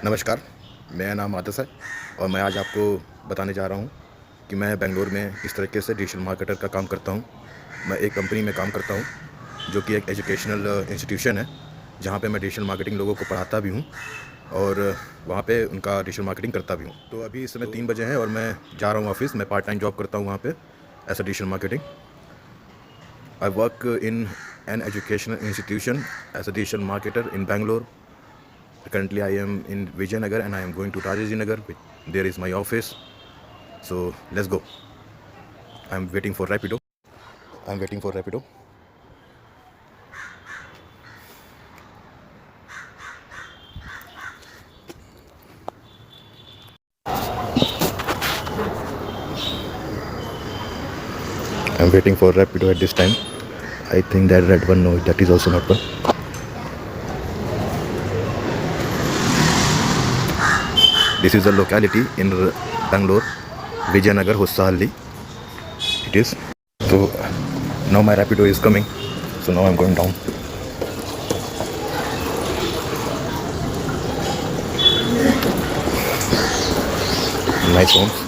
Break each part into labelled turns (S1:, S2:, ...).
S1: नमस्कार, मेरा नाम आतिश है और मैं आज आपको बताने जा रहा हूँ कि मैं बेंगलोर में किस तरीके से डिजिटल मार्केटर का काम करता हूँ। मैं एक कंपनी में काम करता हूँ जो कि एक एजुकेशनल इंस्टीट्यूशन है, जहाँ पे मैं डिजिटल मार्केटिंग लोगों को पढ़ाता भी हूँ और वहाँ पे उनका डिजिटल मार्केटिंग करता भी हूँ। तो अभी इस समय 3 बजे हैं और मैं जा रहा हूँ ऑफ़िस। मैं पार्ट टाइम जॉब करता हूँ वहाँ पे as a digital marketing. I work in an educational institution as a digital marketer in Bangalore. Currently, I am in Vijayanagar and I am going to Rajajinagar. There is my office. So let's go. I'm waiting for Rapido. I'm waiting for Rapido. I'm waiting for Rapido at this time. I think that red one, no, that is also not one. This is a locality in Bangalore, Vijayanagar, Hossahalli. It is. So now my Rapido is coming. So now I'm going down. Nice homes.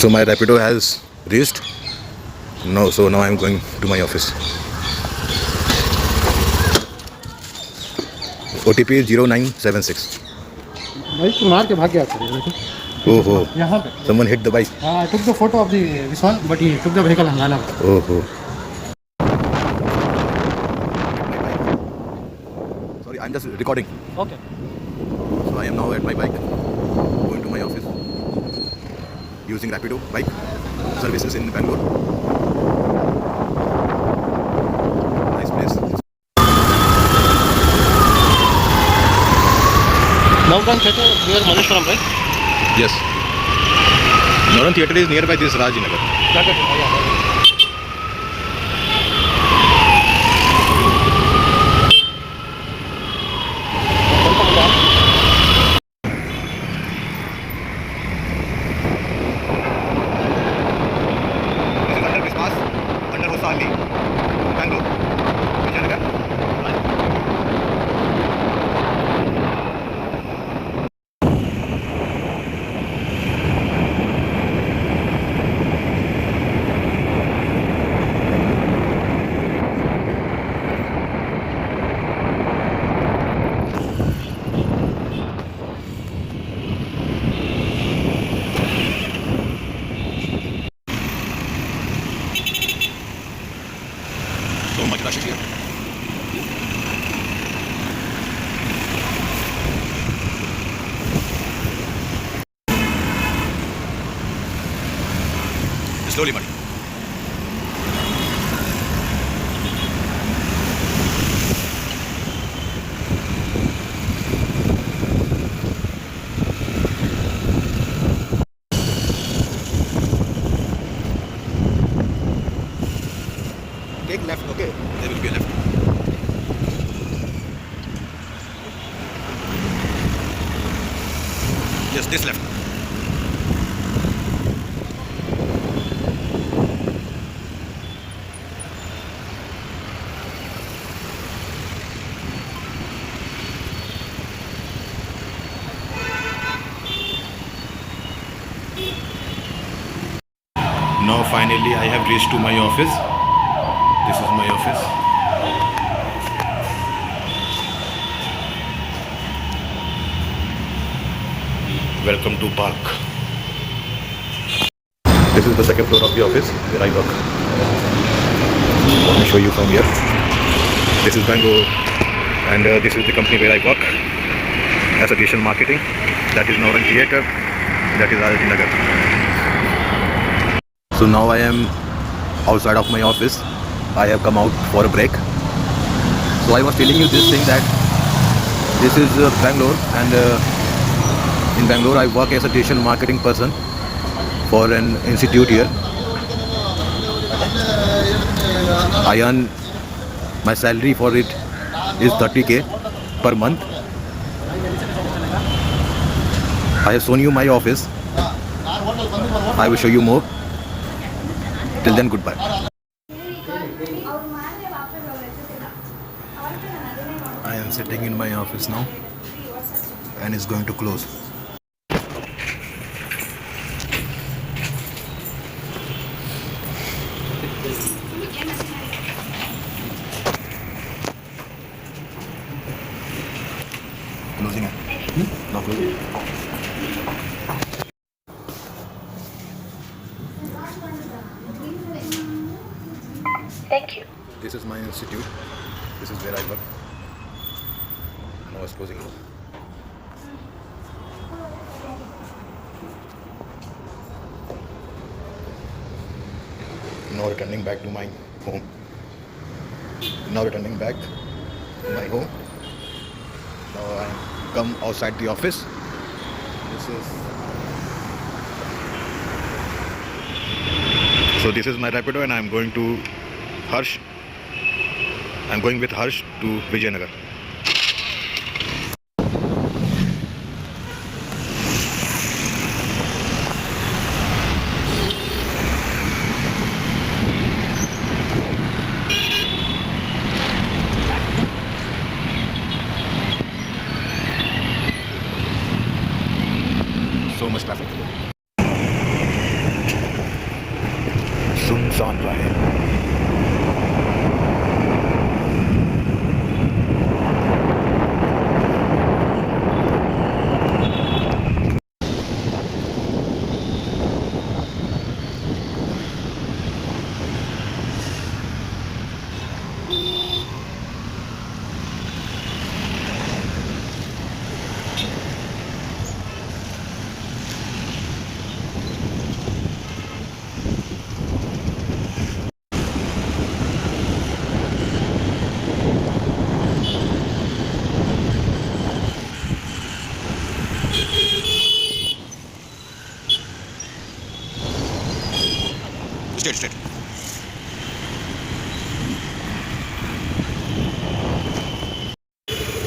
S1: So my Rapido has reached. No, so now I'm going to my office. OTP is 0976.
S2: भाई तू मार के भाग गया था
S1: Oh ho!
S2: यहाँ पे
S1: Someone hit the bike.
S2: I took the photo of the this one, but he took the vehicle Hangana.
S1: Oh ho! Sorry, I'm just recording.
S2: Okay.
S1: So I am now at my bike, going to my office, using Rapido bike services in Bangalore. Nice place.
S2: Navgan Theatre near Malleshwaram, right?
S1: Yes. Noran Theatre is nearby this Rajinagar.
S2: Got it. Yeah.
S1: This is under Viswas, under Hossahalli, Bangalore, Vijayanagar. So much rush here. Slowly, buddy. Take left, okay? There will be a left. Yes, this left. Now finally I have reached to my office. This is my office. Welcome to Park. This is the second floor of the office where I work. Let me show you from here. This is Bangalore and this is the company where I work as a digital marketing. That is Noran Theatre. That is Rajinagar. So now I am outside of my office. I have come out for a break. So I was telling you this thing that this is Bangalore and in Bangalore I work as a digital marketing person for an institute here. I earn my salary for it is 30K per month I have shown you my office. I will show you more. Till then, goodbye. I am sitting in my office now, and it's going to close. Closing it. Now closing.
S3: Thank you.
S1: This is my institute. This is where I work. Now it's closing. Now returning back to my home. Now returning back to my home. Now I come outside the office. This is my Rapido, and I'm going to Harsh. I'm going with Harsh to Vijayanagar. So much traffic. सुनसान रहा है. Straight.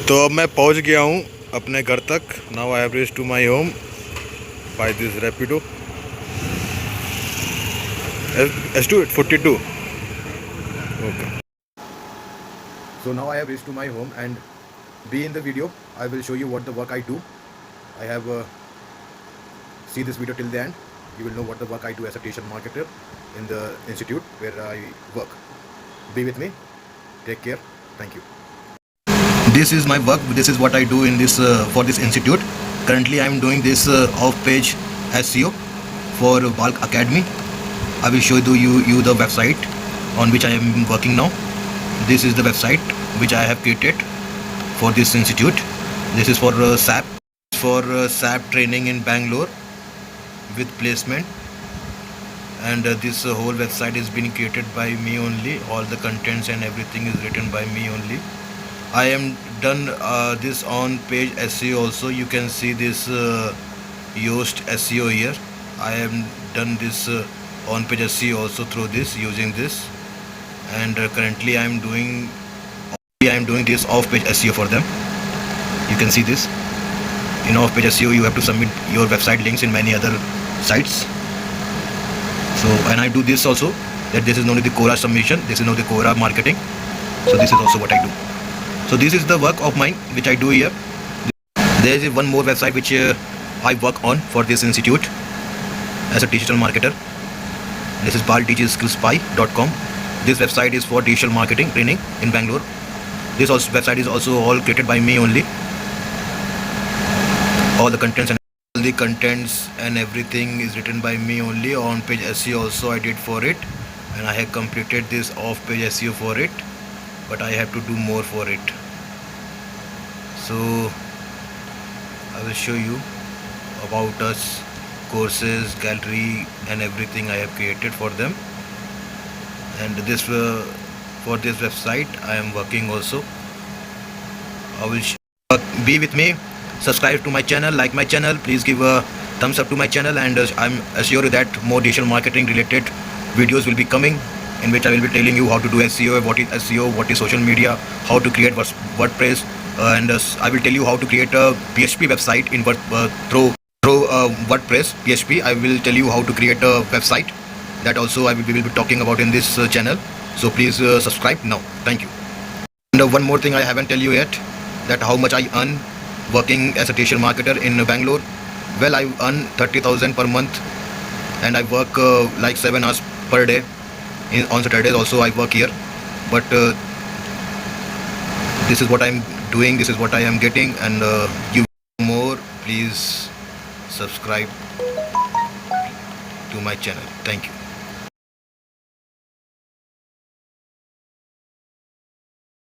S1: तो अब मैं पहुंच गया हूं अपने घर तक. Now I have reached to my home by this Rapido. S2 42. Okay. So now I have reached to my home, and be in the video. I will show you what the work I do. I have see this video till the end. You will know what the work I do as a digital marketer in the institute where I work. Be with me. Take care. Thank you. This is my work. This is what I do in this for this institute. Currently, I am doing this off-page SEO for Balk Academy. I will show you the website on which I am working now. This is the website which I have created for this institute. This is for SAP. For SAP training in Bangalore with placement. And this whole website is being created by me only. All the contents and everything is written by me only. I am done this on page SEO also. You can see this Yoast SEO here. I am done this on page SEO also through this, using this. And currently I am doing this off page SEO for them. You can see this. In off page SEO you have to submit your website links in many other sites. So, and I do this also, that this is not the Quora submission, this is not the Quora marketing. So this is also what I do. So this is the work of mine which I do here. There is one more website which I work on for this institute as a digital marketer. This is baldigitskillspy.com. This website is for digital marketing training in Bangalore. This also website is also all created by me only. All the contents and everything is written by me only. On page SEO also I did for it, and I have completed this off page SEO for it, but I have to do more for it. So I will show you about us, courses, gallery and everything I have created for them. And this for this website I am working also. I will be with me. Subscribe to my channel, like my channel, please give a thumbs up to my channel, and I'm assured that more digital marketing related videos will be coming, in which I will be telling you how to do SEO, what is SEO, what is social media, how to create WordPress, and I will tell you how to create a PHP website in through through WordPress, PHP. I will tell you how to create a website. That also we will be talking about in this channel. So please subscribe now. Thank you. And one more thing I haven't tell you yet, that how much I earn working as a digital marketer in Bangalore. Well, I earn 30,000 per month, and I work like 7 hours per day. On Saturdays also I work here, but this is what I'm doing, this is what I am getting, and you more, please subscribe to my channel. Thank you.